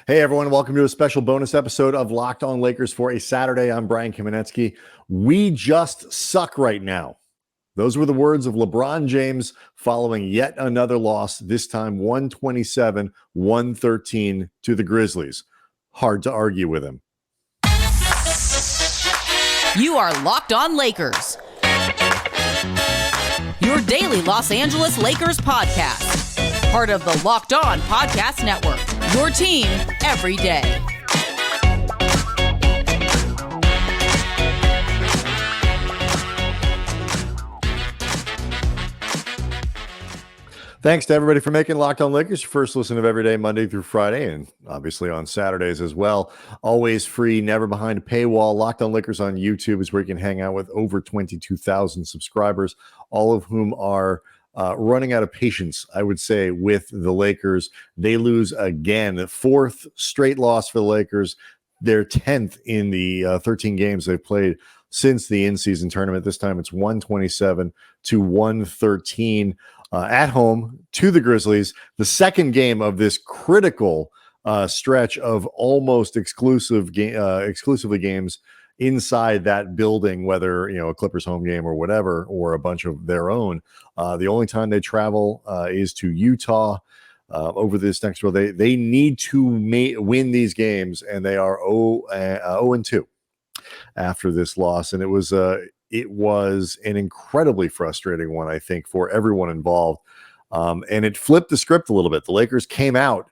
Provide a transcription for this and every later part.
Hey, everyone. Welcome to a special bonus episode of Locked On Lakers for a Saturday. I'm Brian Kamenetsky. We just suck right now. Those were the words of LeBron James following yet another loss, this time 127-113 to the Grizzlies. Hard to argue with him. You are Locked On Lakers, your daily Los Angeles Lakers podcast. Part of the Locked On Podcast Network, your team every day. Thanks to everybody for making Locked On Lakers your first listen of every day, Monday through Friday, and obviously on Saturdays as well. Always free, never behind a paywall. Locked On Lakers on YouTube is where you can hang out with over 22,000 subscribers, all of whom are running out of patience, I would say, with the Lakers. They lose again, the fourth straight loss for the Lakers. They're 10th in the 13 games they've played since the in-season tournament. This time it's 127-113 at home to the Grizzlies. The second game of this critical stretch of almost exclusively games inside that building, whether a Clippers home game or whatever, or a bunch of their own. The only time they travel is to Utah over this next road. They need to win these games, and they are 0-2 after this loss. And it was an incredibly frustrating one, I think, for everyone involved. And it flipped the script a little bit. The Lakers came out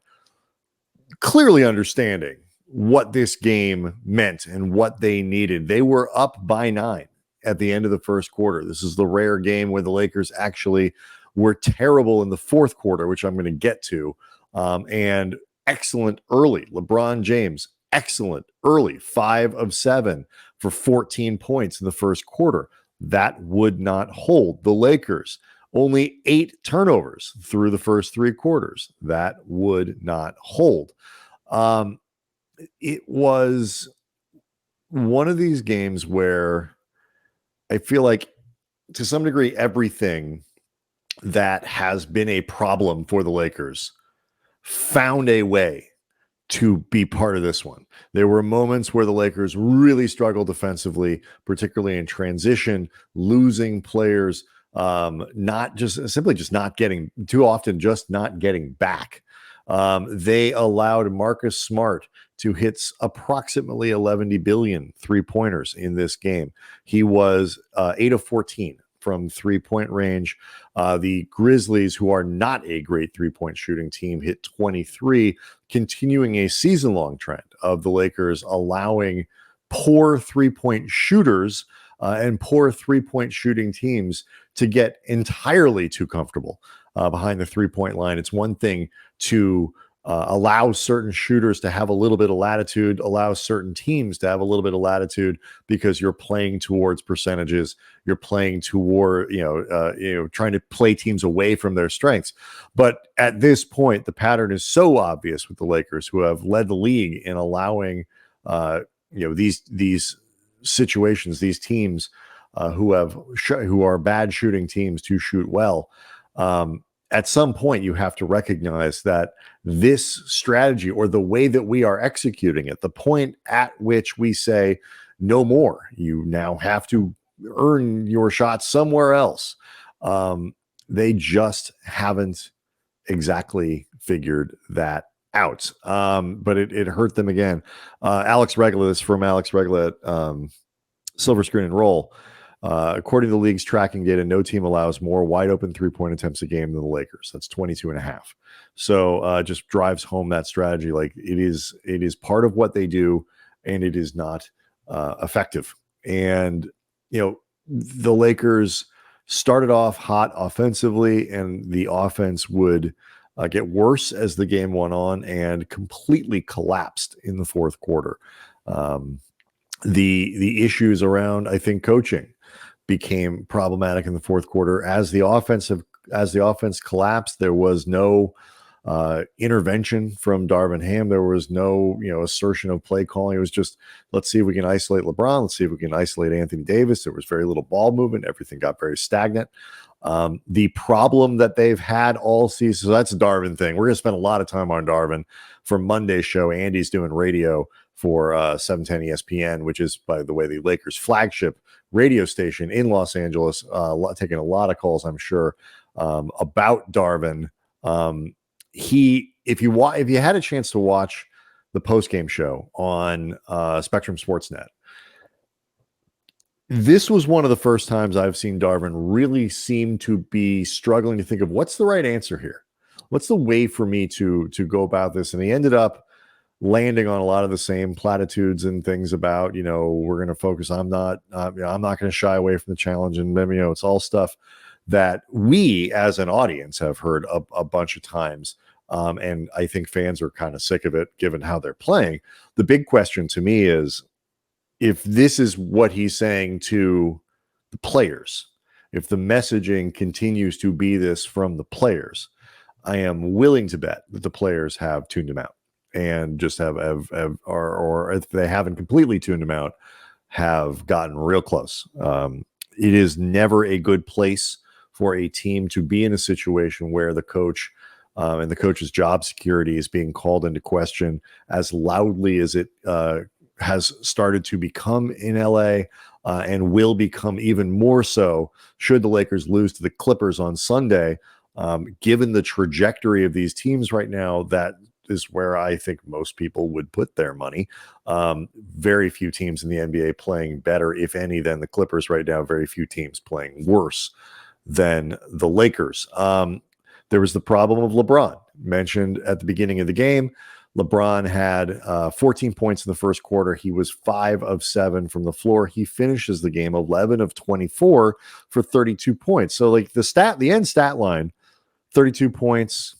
clearly understanding what this game meant and what they needed. They were up by 9 at the end of the first quarter. This is the rare game where the Lakers actually were terrible in the fourth quarter, which I'm going to get to, and excellent early. LeBron James, excellent early, 5 of 7 for 14 points in the first quarter. That would not hold. The Lakers, only 8 turnovers through the first 3 quarters. That would not hold. It was one of these games where I feel like, to some degree, everything that has been a problem for the Lakers found a way to be part of this one. There were moments where the Lakers really struggled defensively, particularly in transition, losing players, not getting back. They allowed Marcus Smart to hit approximately 11 billion three-pointers in this game. He was 8 of 14 from three-point range. The Grizzlies, who are not a great three-point shooting team, hit 23, continuing a season-long trend of the Lakers allowing poor three-point shooters and poor three-point shooting teams to get entirely too comfortable behind the three-point line. It's one thing to allow certain shooters to have a little bit of latitude, allow certain teams to have a little bit of latitude, because you're playing towards percentages, you're playing toward, trying to play teams away from their strengths. But at this point, the pattern is so obvious with the Lakers, who have led the league in allowing, these situations, these teams who are bad shooting teams to shoot well. At some point, you have to recognize that this strategy, or the way that we are executing it, the point at which we say no more, you now have to earn your shots somewhere else. They just haven't exactly figured that out. But it hurt them again. Alex Regla, this is from Alex Regla at Silver Screen and Roll. According to the league's tracking data, no team allows more wide open three-point attempts a game than the Lakers. That's 22.5. So just drives home that strategy. Like, it is part of what they do, and it is not effective. And, the Lakers started off hot offensively, and the offense would get worse as the game went on, and completely collapsed in the fourth quarter. The issues around, I think, coaching became problematic in the fourth quarter. As the offense collapsed, there was no intervention from Darvin Ham. There was no, assertion of play calling. It was just, let's see if we can isolate LeBron. Let's see if we can isolate Anthony Davis. There was very little ball movement. Everything got very stagnant. The problem that they've had all season, so that's a Darvin thing. We're going to spend a lot of time on Darvin for Monday's show. Andy's doing radio for 710 ESPN, which is, by the way, the Lakers' flagship radio station in Los Angeles, taking a lot of calls, I'm sure, about Darvin. If you had a chance to watch the postgame show on Spectrum Sportsnet, this was one of the first times I've seen Darvin really seem to be struggling to think of what's the right answer here. What's the way for me to go about this? And he ended up landing on a lot of the same platitudes and things about, we're going to focus. I'm not going to shy away from the challenge. And, it's all stuff that we as an audience have heard a bunch of times. And I think fans are kind of sick of it given how they're playing. The big question to me is, if this is what he's saying to the players, if the messaging continues to be this from the players, I am willing to bet that the players have tuned him out and just or if they haven't completely tuned him out, have gotten real close. It is never a good place for a team to be in a situation where the coach and the coach's job security is being called into question as loudly as it has started to become in LA and will become even more so should the Lakers lose to the Clippers on Sunday. Given the trajectory of these teams right now, that is where I think most people would put their money. Very few teams in the NBA playing better, if any, than the Clippers right now. Very few teams playing worse than the Lakers. There was the problem of LeBron, mentioned at the beginning of the game. LeBron had 14 points in the first quarter. He was 5 of 7 from the floor. He finishes the game 11 of 24 for 32 points. So like the end stat line, 32 points,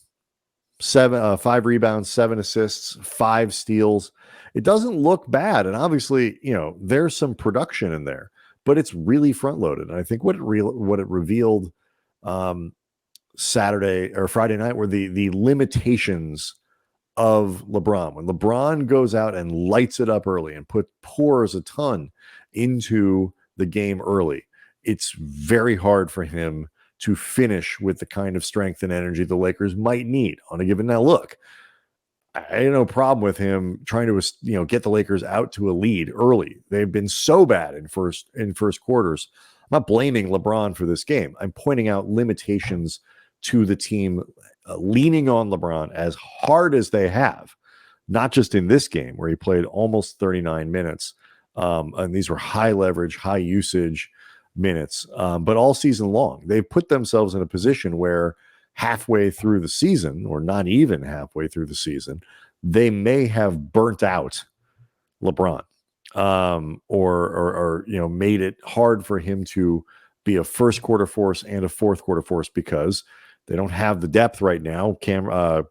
5 rebounds, 7 assists, 5 steals. It doesn't look bad. And obviously, there's some production in there, but it's really front loaded. And I think what it revealed Saturday or Friday night were the limitations of LeBron. When LeBron goes out and lights it up early and pours a ton into the game early, it's very hard for him to finish with the kind of strength and energy the Lakers might need on a given. Now, look, I had no problem with him trying to, get the Lakers out to a lead early. They've been so bad in first quarters. I'm not blaming LeBron for this game. I'm pointing out limitations to the team leaning on LeBron as hard as they have, not just in this game where he played almost 39 minutes. And these were high leverage, high usage minutes, but all season long. They've put themselves in a position where halfway through the season, or not even halfway through the season, they may have burnt out LeBron or made it hard for him to be a first quarter force and a fourth quarter force because they don't have the depth right now. Rui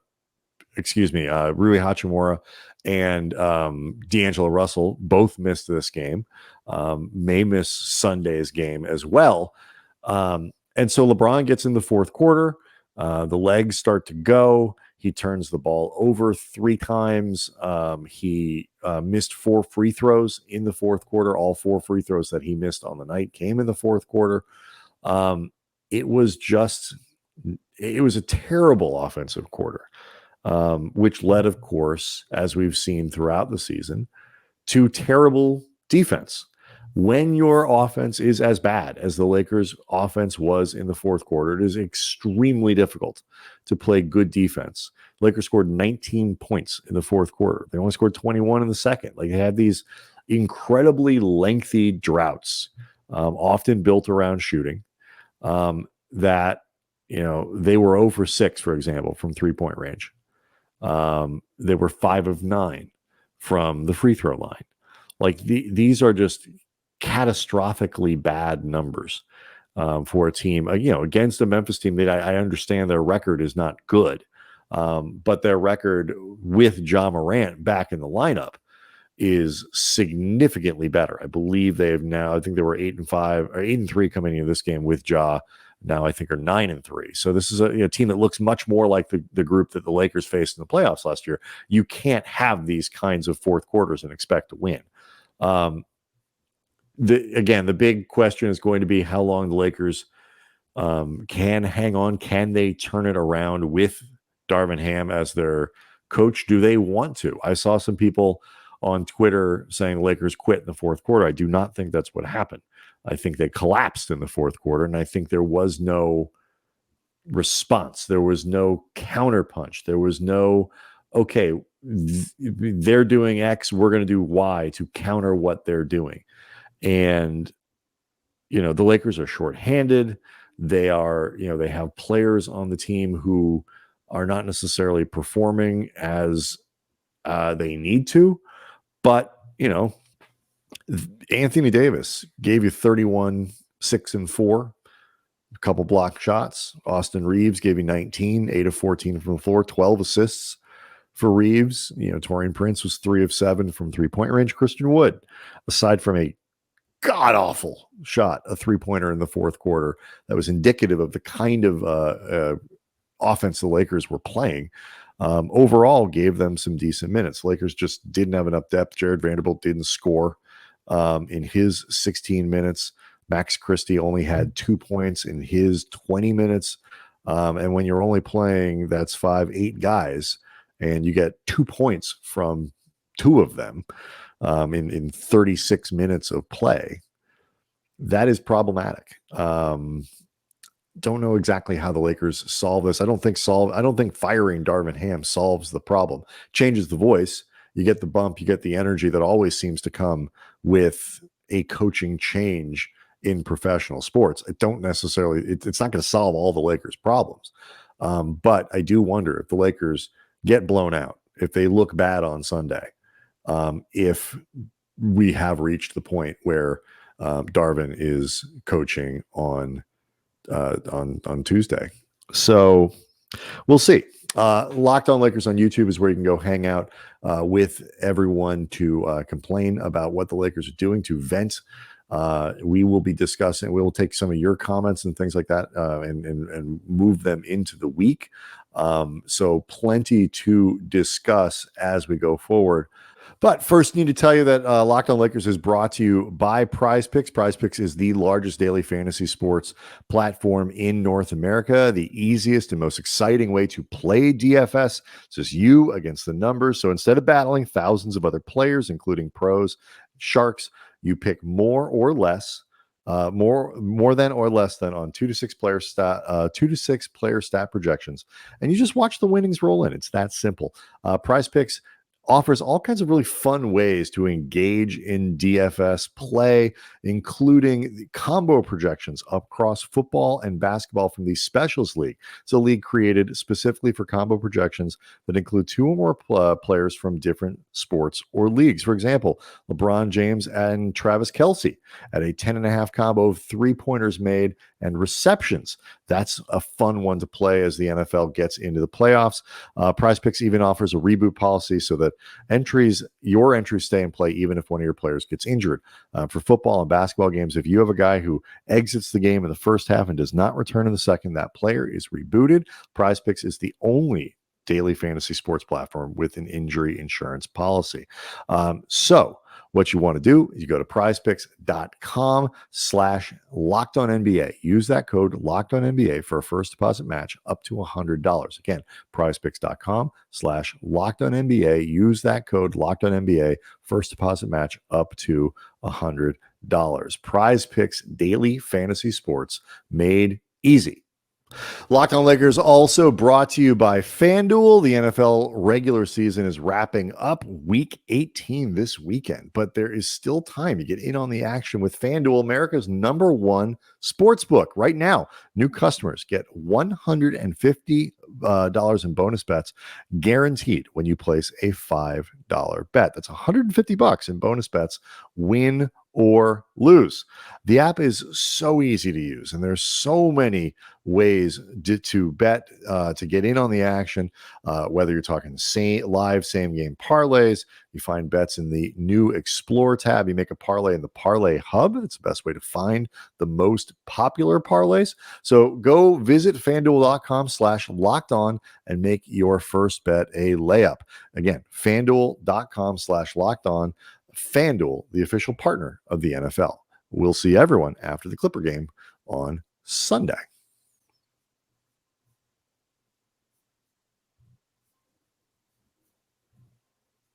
Hachimura and D'Angelo Russell both missed this game, may miss Sunday's game as well. And so LeBron gets in the fourth quarter. The legs start to go. He turns the ball over 3 times. He missed 4 free throws in the fourth quarter. All 4 free throws that he missed on the night came in the fourth quarter. It was a terrible offensive quarter, which led, of course, as we've seen throughout the season, to terrible defense. When your offense is as bad as the Lakers' offense was in the fourth quarter, it is extremely difficult to play good defense. The Lakers scored 19 points in the fourth quarter. They only scored 21 in the second. Like, they had these incredibly lengthy droughts, often built around shooting, that they were 0 for 6, for example, from 3-point range. They were 5 of 9 from the free throw line. Like, these are just catastrophically bad numbers for a team, against a Memphis team that I understand their record is not good. But their record with Ja Morant back in the lineup is significantly better. I believe I think they were 8-5 or 8-3 coming into this game with Ja. Now I think are 9-3. So this is a team that looks much more like the group that the Lakers faced in the playoffs last year. You can't have these kinds of fourth quarters and expect to win. The big question is going to be how long the Lakers can hang on. Can they turn it around with Darvin Ham as their coach? Do they want to? I saw some people on Twitter saying the Lakers quit in the fourth quarter. I do not think that's what happened. I think they collapsed in the fourth quarter, and I think there was no response. There was no counterpunch. There was no, okay, they're doing X, we're going to do Y to counter what they're doing. And, the Lakers are shorthanded. They are, they have players on the team who are not necessarily performing as they need to. But, Anthony Davis gave you 31, 6 and 4, a couple block shots. Austin Reeves gave you 19, 8 of 14 from the floor, 12 assists for Reeves. Taurean Prince was 3 of 7 from 3-point range. Christian Wood, aside from a god-awful shot, a three-pointer in the fourth quarter that was indicative of the kind of offense the Lakers were playing, overall gave them some decent minutes. The Lakers just didn't have enough depth. Jared Vanderbilt didn't score in his 16 minutes. Max Christie only had 2 points in his 20 minutes. And when you're only playing, that's 5-8 guys, and you get 2 points from 2 of them in 36 minutes of play, that is problematic. Don't know exactly how the Lakers solve this. I don't think firing Darvin Ham solves the problem. Changes the voice. You get the bump, you get the energy that always seems to come with a coaching change in professional sports. It's not going to solve all the Lakers' problems. But I do wonder if the Lakers get blown out, if they look bad on Sunday, if we have reached the point where Darvin is coaching on Tuesday. So we'll see. Locked On Lakers on YouTube is where you can go hang out with everyone to complain about what the Lakers are doing, to vent. We will be discussing, we will take some of your comments and things like that and move them into the week. So plenty to discuss as we go forward. But first, need to tell you that Locked On Lakers is brought to you by Prize Picks. Prize Picks is the largest daily fantasy sports platform in North America, the easiest and most exciting way to play DFS. It's just you against the numbers. So instead of battling thousands of other players, including pros, sharks, you pick more or less, more than or less than on 2 to 6 player stat projections, and you just watch the winnings roll in. It's that simple. Prize Picks offers all kinds of really fun ways to engage in DFS play, including combo projections across football and basketball from the Specials League. It's a league created specifically for combo projections that include 2 or more players from different sports or leagues. For example, LeBron James and Travis Kelce at a 10.5 combo of 3-pointers made and receptions. That's a fun one to play as the NFL gets into the playoffs. Prize Picks even offers a reboot policy so that your entries stay in play even if one of your players gets injured. For football and basketball games, if you have a guy who exits the game in the first half and does not return in the second, that player is rebooted. Prize Picks is the only daily fantasy sports platform with an injury insurance policy. So what you want to do is you go to prizepicks.com/LockedOnNBA. Use that code LockedOnNBA for a first deposit match up to $100. Again, prizepicks.com/LockedOnNBA. Use that code LockedOnNBA. First deposit match up to $100. Prize Picks, daily fantasy sports made easy. Locked On Lakers also brought to you by FanDuel. The NFL regular season is wrapping up week 18 this weekend, but there is still time to get in on the action with FanDuel, America's #1 sportsbook. Right now, new customers get $150 in bonus bets guaranteed when you place a $5 bet. That's $150 in bonus bets, win or lose. The app is so easy to use, and there's so many ways to bet, to get in on the action, whether you're talking live same-game parlays. You find bets in the new Explore tab. You make a parlay in the Parlay Hub. It's the best way to find the most popular parlays. So go visit FanDuel.com/LockedOn and make your first bet a layup. Again, FanDuel.com/LockedOn. FanDuel, the official partner of the NFL. We'll see everyone after the Clipper game on Sunday.